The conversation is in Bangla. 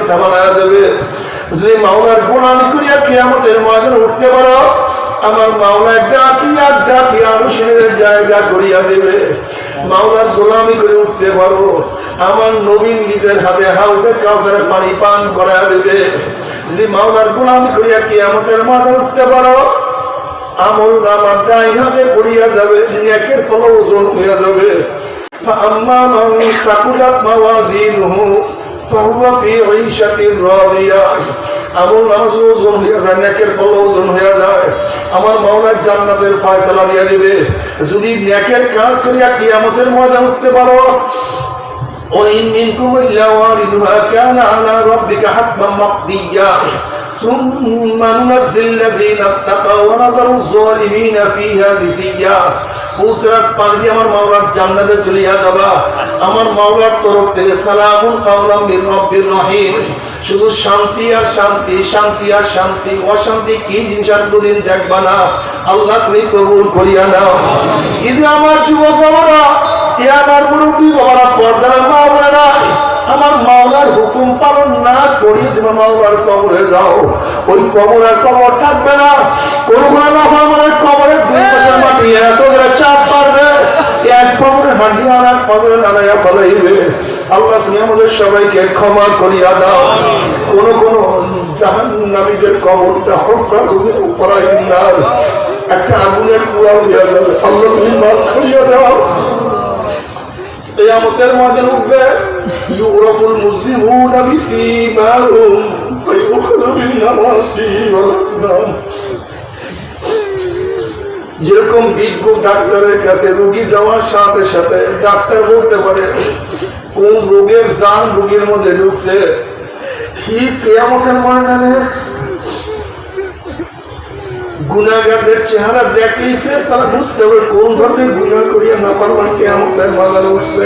বাগিচা বানায় দেবে। যদি মাওলার গোলামি করিয়া কিয়ামতের ময়দানে উঠতে পারো, আমার মাওলার ডাকিয়া ডাকিয়া আরশের জায়গা করিয়া দেবে। মাওলার গোলামি করে উঠতে পারো, আমার নবী নিজের হাতে হাউজের কাউসারের পানি পান করায়া দেবে। যদি মাওলার গোলামি করিয়া কিয়ামতের ময়দানে উঠতে পারো, আমল নামার ডাইন হাতে পড়িয়া যাবে, নেকের ফল ওজন হইয়া যাবে। فأما من ثقلت موازينه فهو في عيشة راضية। আমল নামাজ ওজন হইয়া যায়, নেকের ফল ওজন হইয়া যায়, আমার মাওলা জান্নাতের ফয়সালা দিয়া দিবে। যদি নেকের কাজ করিয়া কিয়ামতের ময়দানে উঠতে পারো, وإن منكم إلا واردها كان على ربك حتما مقضيا ثم ننزل الذين اتقوا ونذر الظالمين فيها جثيا। পুলসিরাত পার দিয়ে আমার মাওলার জান্নাতে চলিয়া যাবা। আমার মাওলার তরফ থেকে সালামুন কাওলাম মির রাব্বির রহিম। শুধু শান্তি আর শান্তি, শান্তি আর শান্তি। অশান্তি কি জিনিস আর কোনদিন দেখবা না। আল্লাহ তুমি কবুল করিয়া নাও। কিন্তু আমার যুবক বাবারা, আমার মুরব্বী বাবারা, পর্দার মা বোনেরা, আমার মাওলার হুকুম পালন না করিয়ে তুমি মাওলার কবরে যাও, ওই কবরের কবর থাকবে না। কোন আমার কবরের দুই পাশে মাটি এত চাপ পারবে, এক পাশে হাঁটি আর এক পাশে নাড়াইয়া ফলাইবে। আল্লাহ তুমি আমাদের সবাইকে ক্ষমা করিয়া দাও। কোন কোন জাহান্নামীদের কবরটা হত্যা তুমি উপরাইন্নার একটা আগুনের কুয়া হইয়া যাবে। আল্লাহ তুমি মাফ করিয়া দাও। কিয়ামতের ময়দানে উঠবে, ইউরাফুল মুসলিমুনা বিসীমাহুম ওয়া ইউখাযু বিন নাওয়াসি ওয়াল আকদাম। যেরকম বিজ্ঞ ডাক্তারের কাছে রোগী যাওয়ার সাথে সাথে ডাক্তার বলতে পারে কোন রোগের জান রোগীর মধ্যে ঢুকছে, ঠিক কিয়ামতের ময়দানে গুনাহগারদের চেহারা দেখলেই ফেরেশতারা বুঝতে পারবে কোন ধরনের গুনাহ করিয়া নাফরমানি কিয়ামতের ময়দানে উঠছে।